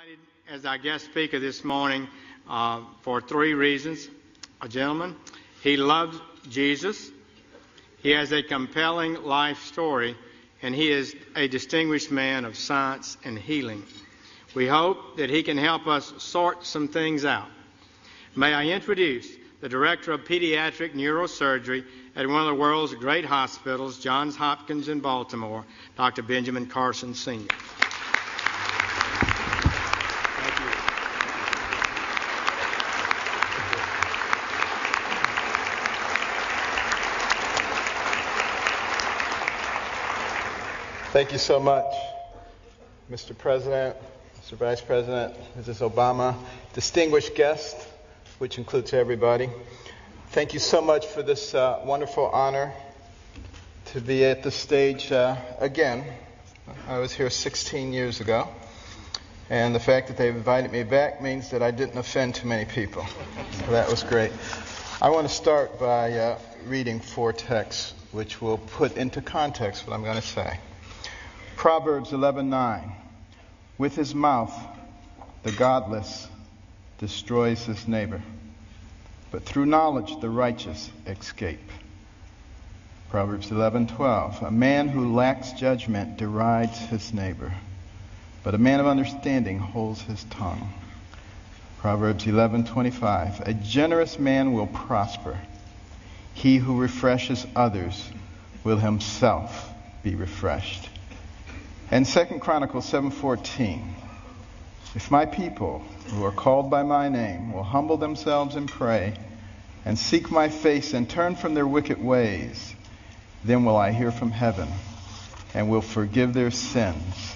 invited as our guest speaker this morning for three reasons. A gentleman, he loves Jesus, he has a compelling life story, and he is a distinguished man of science and healing. We hope that he can help us sort some things out. May I introduce the Director of Pediatric Neurosurgery at one of the world's great hospitals, Johns Hopkins in Baltimore, Dr. Benjamin Carson, Sr. Thank you so much, Mr. President, Mr. Vice President, Mrs. Obama, distinguished guests, which includes everybody. Thank you so much for this wonderful honor to be at the stage again. I was here 16 years ago, and the fact that they've invited me back means that I didn't offend too many people. So that was great. I want to start by reading four texts, which will put into context what I'm going to say. Proverbs 11:9. With his mouth, the godless destroys his neighbor, but through knowledge the righteous escape. Proverbs 11:12. A man who lacks judgment derides his neighbor, but a man of understanding holds his tongue. Proverbs 11:25. A generous man will prosper. He who refreshes others will himself be refreshed. And 2 Chronicles 7:14. If my people who are called by my name will humble themselves and pray and seek my face and turn from their wicked ways, then will I hear from heaven and will forgive their sins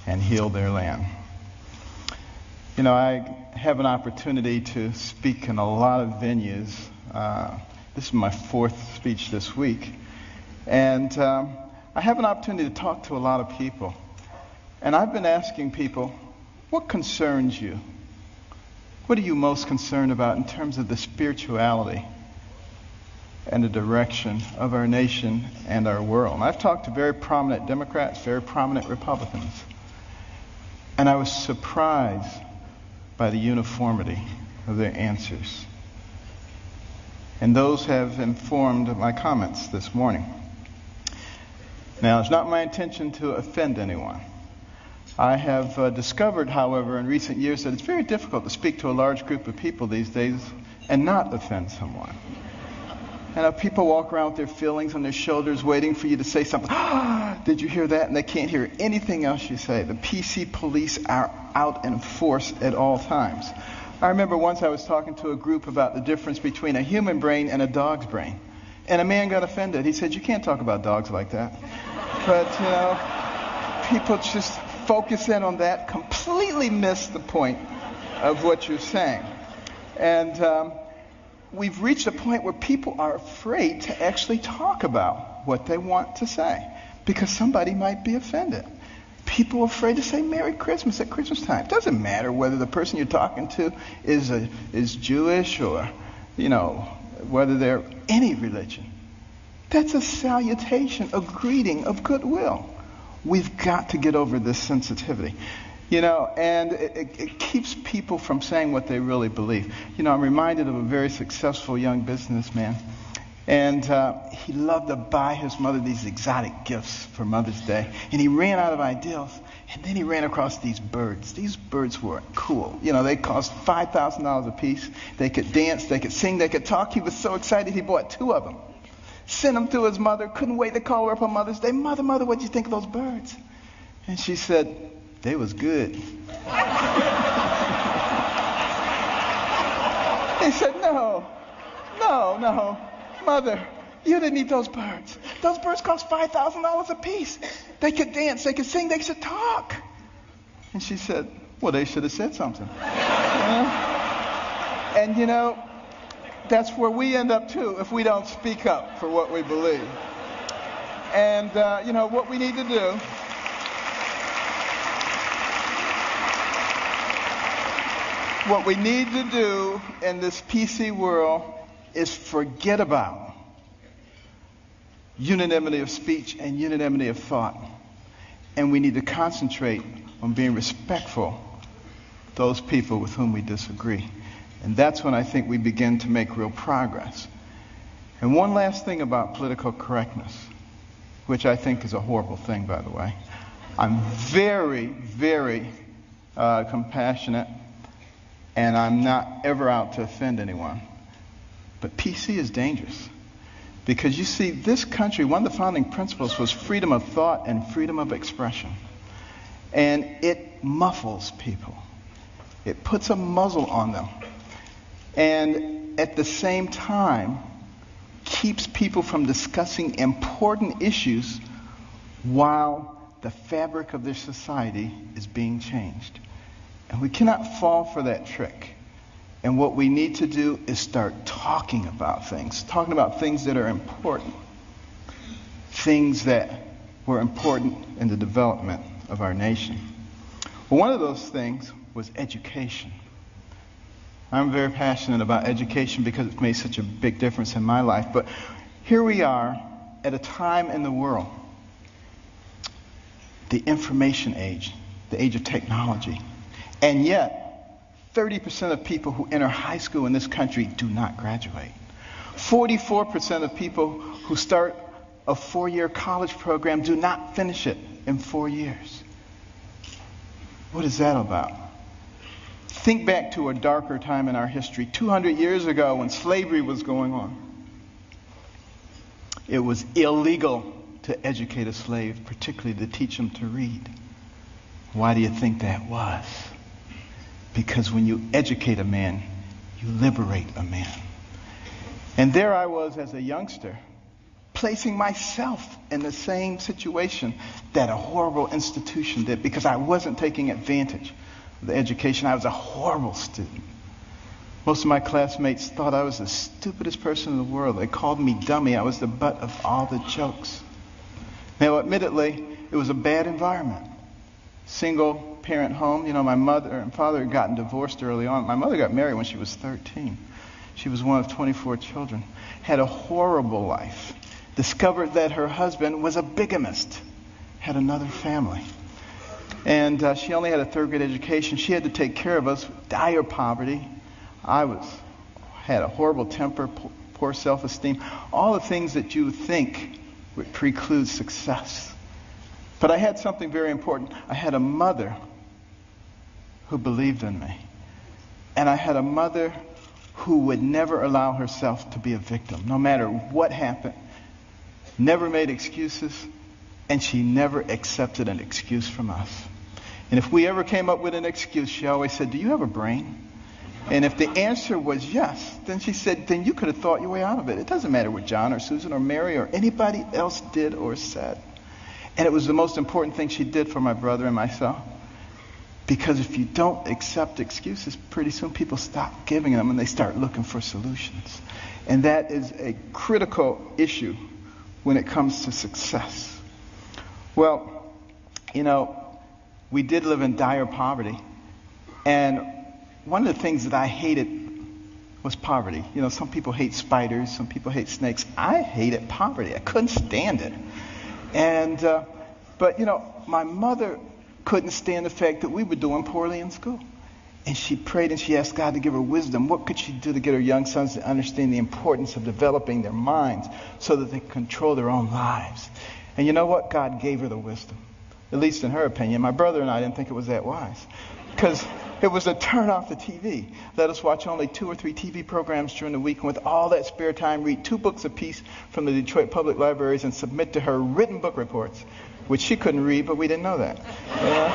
and heal their land. You know, I have an opportunity to speak in a lot of venues. This is my fourth speech this week. And I have an opportunity to talk to a lot of people. And I've been asking people, what concerns you? What are you most concerned about in terms of the spirituality and the direction of our nation and our world? And I've talked to very prominent Democrats, very prominent Republicans. And I was surprised by the uniformity of their answers. And those have informed my comments this morning. Now, it's not my intention to offend anyone. I have discovered, however, in recent years that it's very difficult to speak to a large group of people these days and not offend someone. And people walk around with their feelings on their shoulders waiting for you to say something. Did you hear that? And they can't hear anything else you say. The PC police are out in force at all times. I remember once I was talking to a group about the difference between a human brain and a dog's brain. And a man got offended. He said, you can't talk about dogs like that. But, you know, people just focus in on that, completely miss the point of what you're saying. And we've reached a point where people are afraid to actually talk about what they want to say because somebody might be offended. People are afraid to say Merry Christmas at Christmas time. It doesn't matter whether the person you're talking to is Jewish or, you know, whether they're any religion. That's a salutation, a greeting of goodwill. We've got to get over this sensitivity, you know, and it keeps people from saying what they really believe. You know, I'm reminded of a very successful young businessman, and he loved to buy his mother these exotic gifts for Mother's Day, and he ran out of ideas, and then he ran across these birds. These birds were cool. You know, they cost $5,000 a piece. They could dance, they could sing, they could talk. He was so excited he bought two of them. Sent them to his mother, couldn't wait to call her up on Mother's Day. Mother, what'd you think of those birds? And she said, they was good. He said, no, Mother, you didn't eat those birds. Those birds cost $5,000 a piece. They could dance, they could sing, they could talk. And she said, well, they should have said something. And you know, that's where we end up too if we don't speak up for what we believe. And you know what we need to do. What we need to do in this PC world is forget about unanimity of speech and unanimity of thought. And we need to concentrate on being respectful those people with whom we disagree. And that's when I think we begin to make real progress. And one last thing about political correctness, which I think is a horrible thing, by the way. I'm very, very compassionate, and I'm not ever out to offend anyone. But PC is dangerous. Because you see, this country, one of the founding principles was freedom of thought and freedom of expression. And it muffles people. It puts a muzzle on them. And at the same time, keeps people from discussing important issues while the fabric of their society is being changed. And we cannot fall for that trick. And what we need to do is start talking about things that are important, things that were important in the development of our nation. Well, one of those things was education. I'm very passionate about education because it's made such a big difference in my life. But here we are at a time in the world, the information age, the age of technology. And yet, 30% of people who enter high school in this country do not graduate. 44% of people who start a 4-year college program do not finish it in 4 years. What is that about? Think back to a darker time in our history, 200 years ago when slavery was going on. It was illegal to educate a slave, particularly to teach him to read. Why do you think that was? Because when you educate a man, you liberate a man. And there I was as a youngster, placing myself in the same situation that a horrible institution did because I wasn't taking advantage of the education. I was a horrible student. Most of my classmates thought I was the stupidest person in the world. They called me dummy. I was the butt of all the jokes. Now, admittedly, it was a bad environment. Single parent home. You know, my mother and father had gotten divorced early on. My mother got married when she was 13. She was one of 24 children. Had a horrible life. Discovered that her husband was a bigamist. Had another family. And she only had a 3rd grade education. She had to take care of us. Dire poverty. Had a horrible temper, poor self-esteem. All the things that you think would preclude success. But I had something very important. I had a mother who believed in me. And I had a mother who would never allow herself to be a victim, no matter what happened. Never made excuses, and she never accepted an excuse from us. And if we ever came up with an excuse, she always said, "Do you have a brain?" And if the answer was yes, then she said, "Then you could have thought your way out of it. It doesn't matter what John or Susan or Mary or anybody else did or said." And it was the most important thing she did for my brother and myself. Because if you don't accept excuses, pretty soon people stop giving them and they start looking for solutions. And that is a critical issue when it comes to success. Well, you know, we did live in dire poverty. And one of the things that I hated was poverty. You know, some people hate spiders, some people hate snakes. I hated poverty. I couldn't stand it. And, but, you know, my mother couldn't stand the fact that we were doing poorly in school. And she prayed and she asked God to give her wisdom. What could she do to get her young sons to understand the importance of developing their minds so that they can control their own lives? And you know what? God gave her the wisdom. At least in her opinion. My brother and I didn't think it was that wise. Because it was to turn off the TV. Let us watch only 2 or 3 TV programs during the week. And with all that spare time, read 2 books apiece from the Detroit Public Libraries and submit to her written book reports, which she couldn't read, but we didn't know that. You know?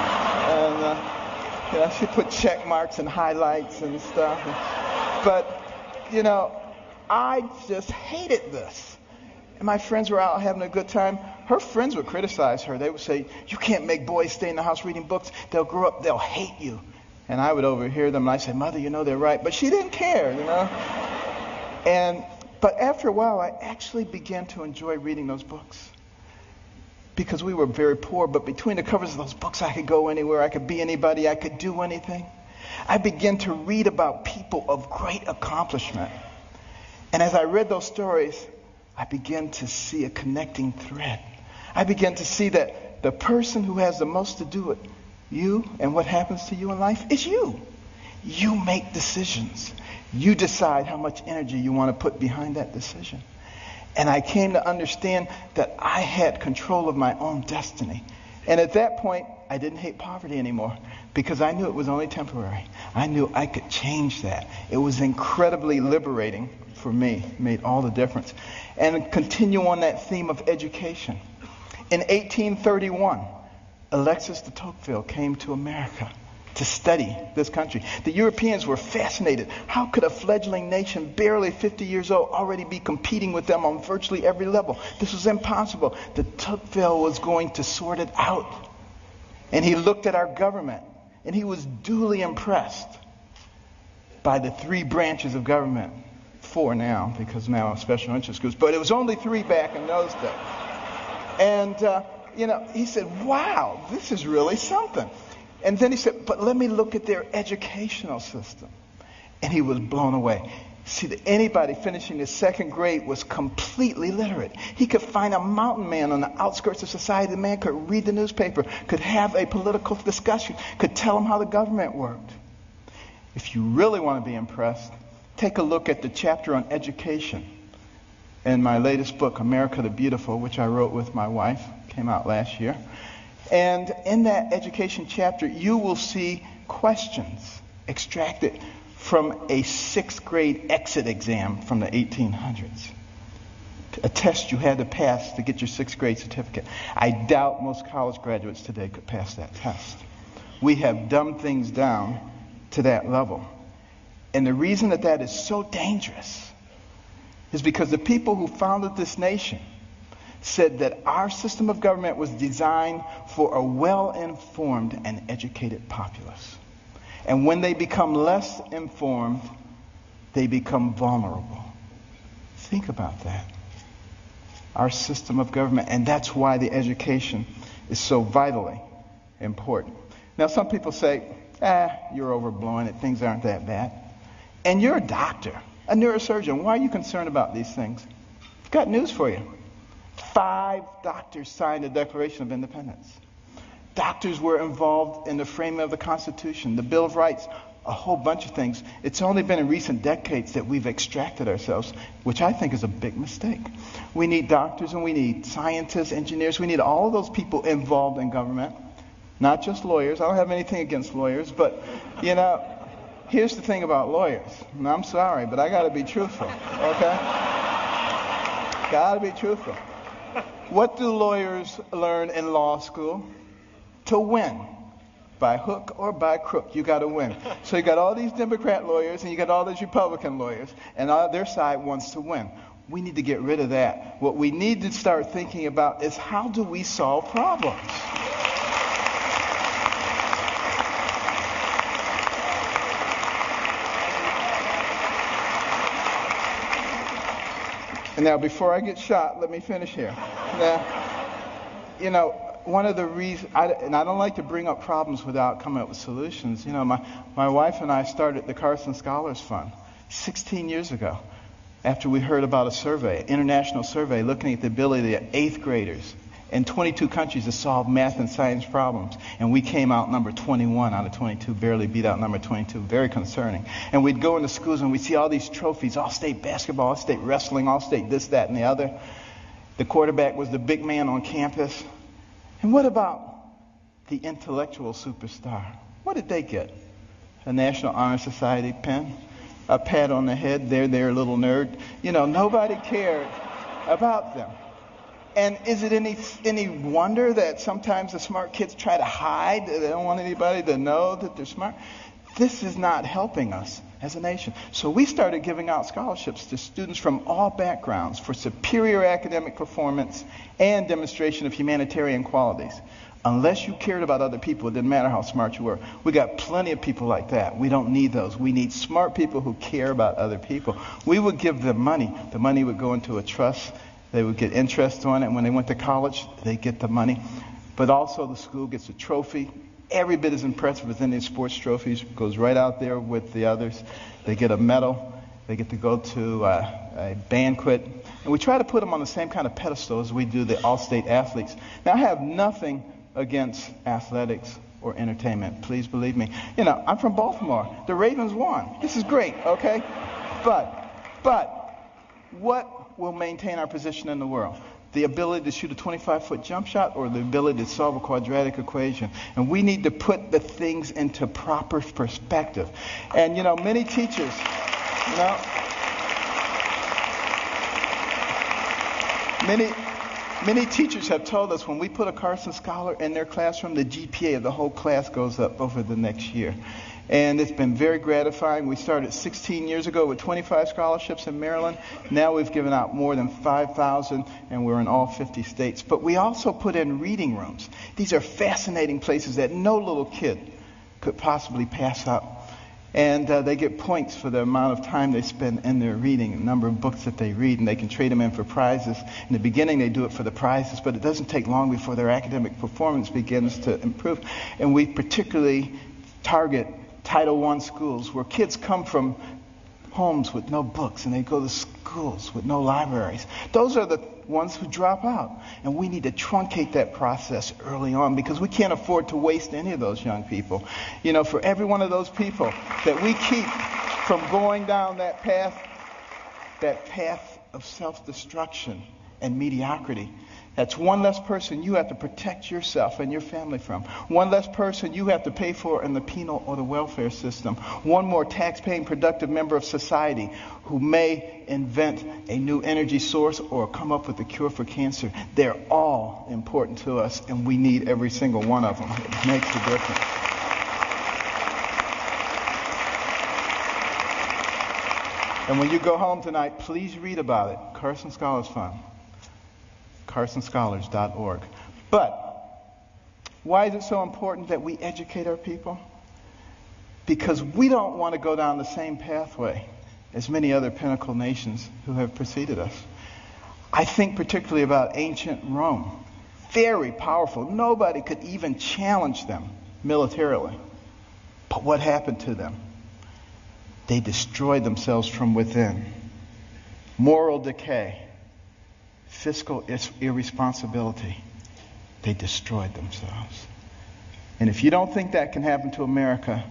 And you know, she put check marks and highlights and stuff. But, you know, I just hated this. And my friends were out having a good time. Her friends would criticize her. They would say, "You can't make boys stay in the house reading books. They'll grow up, they'll hate you." And I would overhear them, and I'd say, "Mother, you know they're right." But she didn't care, you know. But after a while, I actually began to enjoy reading those books. Because we were very poor, but between the covers of those books, I could go anywhere, I could be anybody, I could do anything. I began to read about people of great accomplishment. And as I read those stories, I began to see a connecting thread. I began to see that the person who has the most to do with you and what happens to you in life is you. You make decisions. You decide how much energy you want to put behind that decision. And I came to understand that I had control of my own destiny. And at that point, I didn't hate poverty anymore because I knew it was only temporary. I knew I could change that. It was incredibly liberating for me. It made all the difference. And continue on that theme of education. In 1831, Alexis de Tocqueville came to America to study this country. The Europeans were fascinated. How could a fledgling nation, barely 50 years old, already be competing with them on virtually every level? This was impossible. De Tocqueville was going to sort it out. And he looked at our government, and he was duly impressed by the 3 branches of government. 4 now, because now I'm special interest groups, but it was only 3 back in those days. And, he said, wow, this is really something. And then he said, but let me look at their educational system. And he was blown away. See, that anybody finishing the 2nd grade was completely literate. He could find a mountain man on the outskirts of society. The man could read the newspaper, could have a political discussion, could tell him how the government worked. If you really want to be impressed, take a look at the chapter on education in my latest book, America the Beautiful, which I wrote with my wife. Came out last year. And in that education chapter, you will see questions extracted from a 6th grade exit exam from the 1800s. A test you had to pass to get your 6th grade certificate. I doubt most college graduates today could pass that test. We have dumbed things down to that level. And the reason that is so dangerous is because the people who founded this nation said that our system of government was designed for a well-informed and educated populace. And when they become less informed, they become vulnerable. Think about that. Our system of government, and that's why the education is so vitally important. Now, some people say, you're overblowing it, things aren't that bad. And you're a doctor, a neurosurgeon. Why are you concerned about these things? I've got news for you. 5 doctors signed the Declaration of Independence. Doctors were involved in the framing of the Constitution, the Bill of Rights, a whole bunch of things. It's only been in recent decades that we've extracted ourselves, which I think is a big mistake. We need doctors and we need scientists, engineers. We need all of those people involved in government, not just lawyers. I don't have anything against lawyers, but, here's the thing about lawyers. And I'm sorry, but I got to be truthful, okay? Got to be truthful. What do lawyers learn in law school? To win. By hook or by crook, you got to win. So you got all these Democrat lawyers and you got all these Republican lawyers, and their side wants to win. We need to get rid of that. What we need to start thinking about is how do we solve problems? And now, before I get shot, let me finish here. Now, one of the reasons, and I don't like to bring up problems without coming up with solutions. My wife and I started the Carson Scholars Fund 16 years ago after we heard about a survey, an international survey, looking at the ability of 8th graders in 22 countries to solve math and science problems. And we came out number 21 out of 22, barely beat out number 22, very concerning. And we'd go into schools and we'd see all these trophies, all-state basketball, all-state wrestling, all-state this, that, and the other. The quarterback was the big man on campus. And what about the intellectual superstar? What did they get? A National Honor Society pin? A pat on the head, there, little nerd. Nobody cared about them. And is it any wonder that sometimes the smart kids try to hide? They don't want anybody to know that they're smart. This is not helping us as a nation. So we started giving out scholarships to students from all backgrounds for superior academic performance and demonstration of humanitarian qualities. Unless you cared about other people, it didn't matter how smart you were. We got plenty of people like that. We don't need those. We need smart people who care about other people. We would give them money. The money would go into a trust. They would get interest on it. When they went to college, they get the money. But also the school gets a trophy. Every bit as impressive as any sports trophies. Goes right out there with the others. They get a medal. They get to go to a banquet. And we try to put them on the same kind of pedestal as we do the all-state athletes. Now, I have nothing against athletics or entertainment. Please believe me. You know, I'm from Baltimore. The Ravens won. This is great, okay? But what will maintain our position in the world? The ability to shoot a 25-foot jump shot or the ability to solve a quadratic equation? And we need to put the things into proper perspective. And, you know, many teachers, you know, Many teachers have told us when we put a Carson scholar in their classroom, the GPA of the whole class goes up over the next year. And it's been very gratifying. We started 16 years ago with 25 scholarships in Maryland. Now we've given out more than 5,000, and we're in all 50 states. But we also put in reading rooms. These are fascinating places that no little kid could possibly pass up. And they get points for the amount of time they spend in their reading, the number of books that they read, and they can trade them in for prizes. In the beginning, they do it for the prizes, but it doesn't take long before their academic performance begins to improve. And we particularly target Title I schools, where kids come from homes with no books, and they go to schools with no libraries. Those are the ones who drop out. And we need to truncate that process early on, because we can't afford to waste any of those young people. You know, for every one of those people that we keep from going down that path of self-destruction and mediocrity, that's one less person you have to protect yourself and your family from. One less person you have to pay for in the penal or the welfare system. One more tax-paying, productive member of society who may invent a new energy source or come up with a cure for cancer. They're all important to us, and we need every single one of them. It makes a difference. And when you go home tonight, please read about it. Carson Scholars Fund. CarsonScholars.org. But why is it so important that we educate our people? Because we don't want to go down the same pathway as many other pinnacle nations who have preceded us. I think particularly about ancient Rome. Very powerful. Nobody could even challenge them militarily. But what happened to them? They destroyed themselves from within. Moral decay. Fiscal irresponsibility. They destroyed themselves. And if you don't think that can happen to America,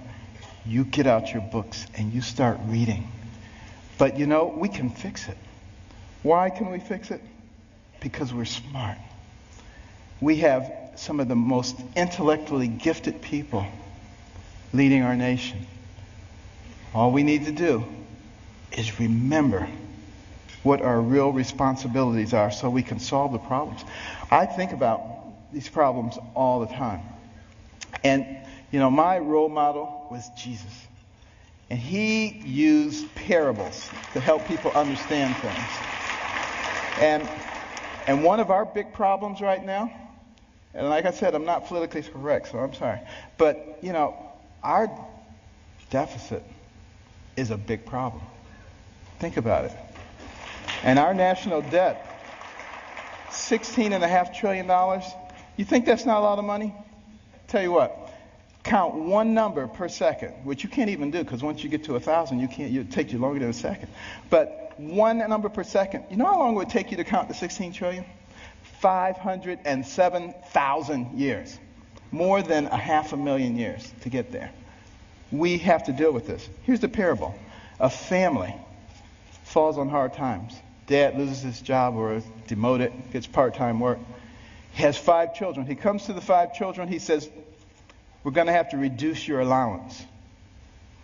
you get out your books and you start reading. But you know, we can fix it. Why can we fix it? Because we're smart. We have some of the most intellectually gifted people leading our nation. All we need to do is remember what our real responsibilities are so we can solve the problems. I think about these problems all the time. And, you know, my role model was Jesus. And he used parables to help people understand things. And one of our big problems right now, and like I said, I'm not politically correct, so I'm sorry. But, you know, our deficit is a big problem. Think about it. And our national debt, $16.5 trillion. You think that's not a lot of money? Tell you what, count one number per second, which you can't even do, because once you get to 1,000, it takes you longer than a second. But one number per second. You know how long it would take you to count the 16 trillion? 507,000 years. More than 500,000 years to get there. We have to deal with this. Here's the parable. A family falls on hard times. Dad loses his job or is demoted, gets part-time work. He has 5 children. He comes to the 5 children. He says, we're going to have to reduce your allowance.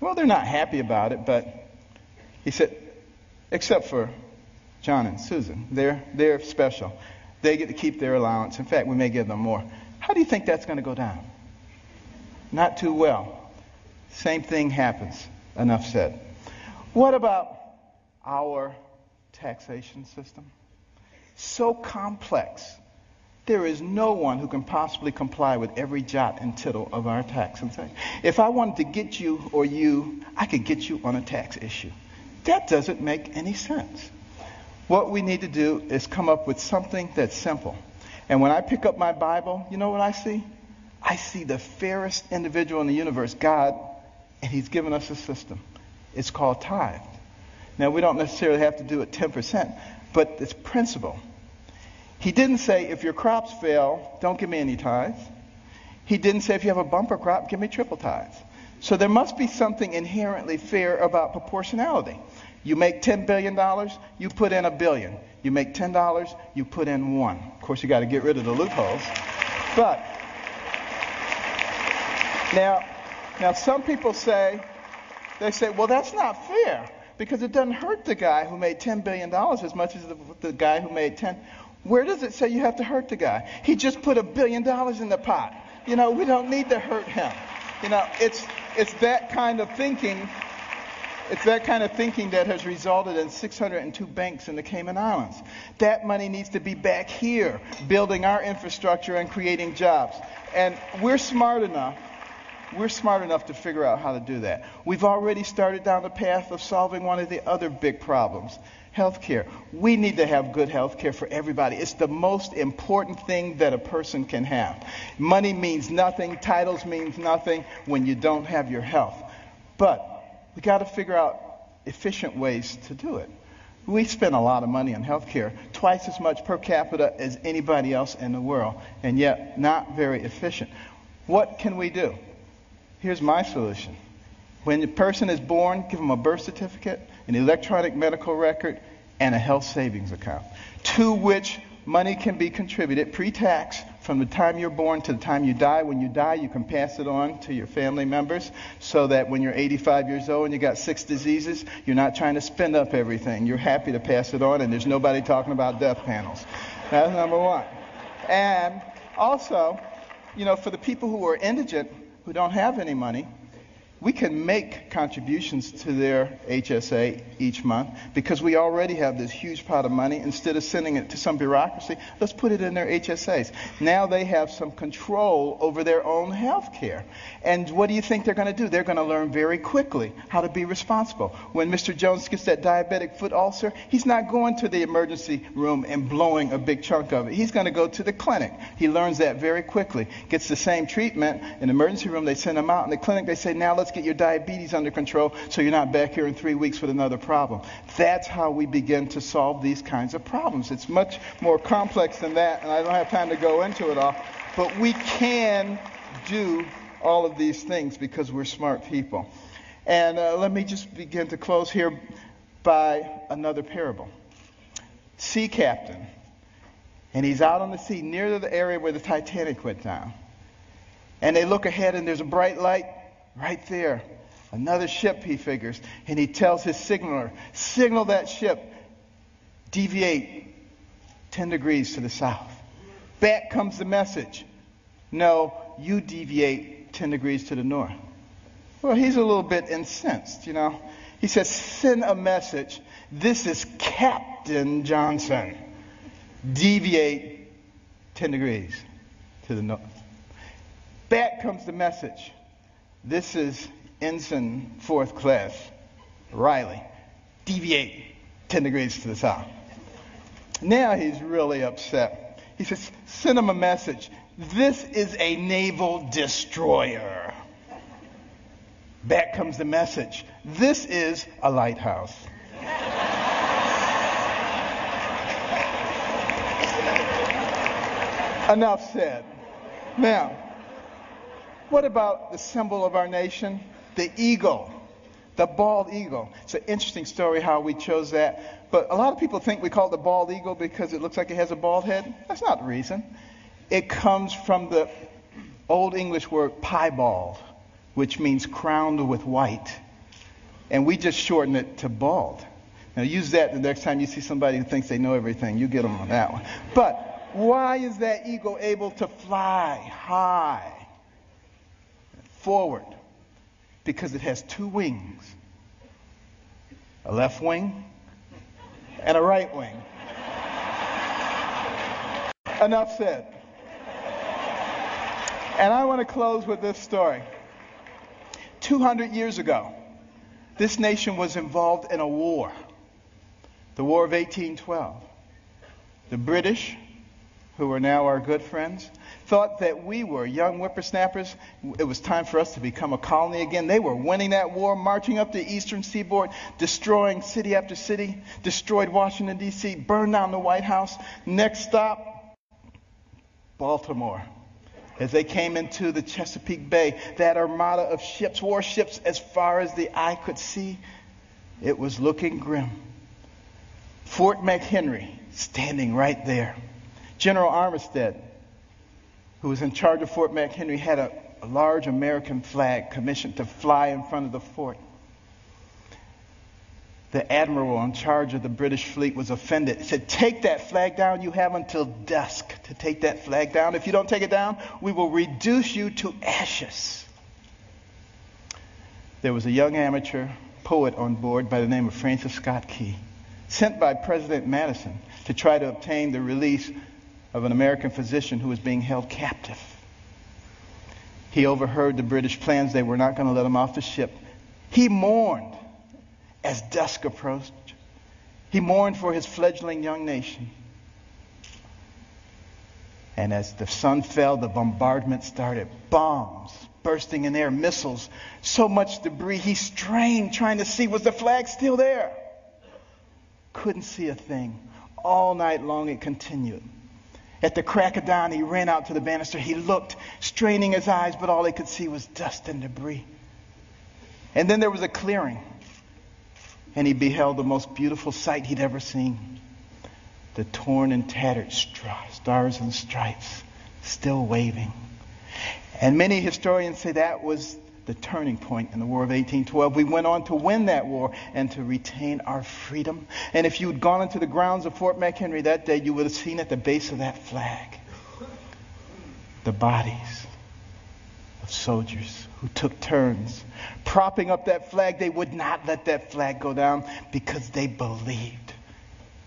Well, they're not happy about it, but he said, except for John and Susan. They're special. They get to keep their allowance. In fact, we may give them more. How do you think that's going to go down? Not too well. Same thing happens. Enough said. What about our taxation system? So complex. There is no one who can possibly comply with every jot and tittle of our tax. If I wanted to get you or you, I could get you on a tax issue. That doesn't make any sense. What we need to do is come up with something that's simple. And when I pick up my Bible, you know what I see? I see the fairest individual in the universe, God, and he's given us a system. It's called tithe. Now, we don't necessarily have to do it 10%, but it's principle. He didn't say, if your crops fail, don't give me any tithes. He didn't say if you have a bumper crop, give me triple tithes. So there must be something inherently fair about proportionality. You make $10 billion, you put in $1 billion. You make $10, you put in $1. Of course, you got to get rid of the loopholes. But now some people say, well, that's not fair because it doesn't hurt the guy who made $10 billion as much as the guy who made 10. Where does it say you have to hurt the guy? He just put $1 billion in the pot. We don't need to hurt him. It's that kind of thinking. It's that kind of thinking that has resulted in 602 banks in the Cayman Islands. That money needs to be back here, building our infrastructure and creating jobs. And we're smart enough to figure out how to do that. We've already started down the path of solving one of the other big problems, healthcare. We need to have good healthcare for everybody. It's the most important thing that a person can have. Money means nothing, titles means nothing when you don't have your health. But we got to figure out efficient ways to do it. We spend a lot of money on healthcare, twice as much per capita as anybody else in the world, and yet not very efficient. What can we do? Here's my solution. When the person is born, give them a birth certificate, an electronic medical record, and a health savings account, to which money can be contributed pre-tax from the time you're born to the time you die. When you die, you can pass it on to your family members so that when you're 85 years old and you got 6 diseases, you're not trying to spend up everything. You're happy to pass it on, and there's nobody talking about death panels. That's number one. And also, for the people who are indigent, who don't have any money, we can make contributions to their HSA each month because we already have this huge pot of money. Instead of sending it to some bureaucracy, let's put it in their HSAs. Now they have some control over their own health care. And what do you think they're going to do? They're going to learn very quickly how to be responsible. When Mr. Jones gets that diabetic foot ulcer, he's not going to the emergency room and blowing a big chunk of it. He's going to go to the clinic. He learns that very quickly. Gets the same treatment. In the emergency room, they send him out. In the clinic, they say, now let's get your diabetes under control so you're not back here in 3 weeks with another problem. That's how we begin to solve these kinds of problems. It's much more complex than that, and I don't have time to go into it all. But we can do all of these things because we're smart people. And let me just begin to close here by another parable. Sea captain, and he's out on the sea near the area where the Titanic went down. And they look ahead, and there's a bright light right there. Another ship, he figures. And he tells his signaler, signal that ship, deviate 10 degrees to the south. Back comes the message. No, you deviate 10 degrees to the north. Well, he's a little bit incensed, He says, send a message. This is Captain Johnson. Deviate 10 degrees to the north. Back comes the message. This is Ensign 4th Class Riley. Deviate 10 degrees to the south. Now he's really upset. He says, send him a message. This is a naval destroyer. Back comes the message. This is a lighthouse. Enough said. Now, what about the symbol of our nation? The eagle. The bald eagle. It's an interesting story how we chose that. But a lot of people think we call it the bald eagle because it looks like it has a bald head. That's not the reason. It comes from the Old English word piebald, which means crowned with white. And we just shorten it to bald. Now use that the next time you see somebody who thinks they know everything. You get them on that one. But why is that eagle able to fly high? Forward, because it has 2 wings, a left wing and a right wing. Enough said. And I want to close with this story. 200 years ago, this nation was involved in a war, the War of 1812. The British, who are now our good friends, thought that we were young whippersnappers. It was time for us to become a colony again. They were winning that war, marching up the eastern seaboard, destroying city after city, destroyed Washington, D.C., burned down the White House. Next stop, Baltimore. As they came into the Chesapeake Bay, that armada of ships, warships, as far as the eye could see, it was looking grim. Fort McHenry standing right there. General Armistead, who was in charge of Fort McHenry, had a large American flag commissioned to fly in front of the fort. The admiral in charge of the British fleet was offended. He said, "Take that flag down. You have until dusk to take that flag down. If you don't take it down, we will reduce you to ashes." There was a young amateur poet on board by the name of Francis Scott Key, sent by President Madison to try to obtain the release of an American physician who was being held captive. He overheard the British plans. They were not going to let him off the ship. He mourned as dusk approached. He mourned for his fledgling young nation. And as the sun fell, the bombardment started. Bombs bursting in air, missiles, so much debris. He strained trying to see, was the flag still there? Couldn't see a thing. All night long it continued. At the crack of dawn, he ran out to the banister. He looked, straining his eyes, but all he could see was dust and debris. And then there was a clearing. And he beheld the most beautiful sight he'd ever seen. The torn and tattered stars and stripes still waving. And many historians say that was the turning point in the War of 1812. We went on to win that war and to retain our freedom. And if you had gone into the grounds of Fort McHenry that day, you would have seen at the base of that flag the bodies of soldiers who took turns propping up that flag. They would not let that flag go down because they believed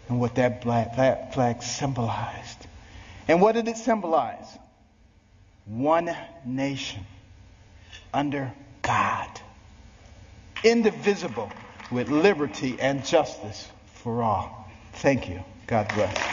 in what that flag symbolized. And what did it symbolize? One nation under God, indivisible, with liberty and justice for all. Thank you. God bless.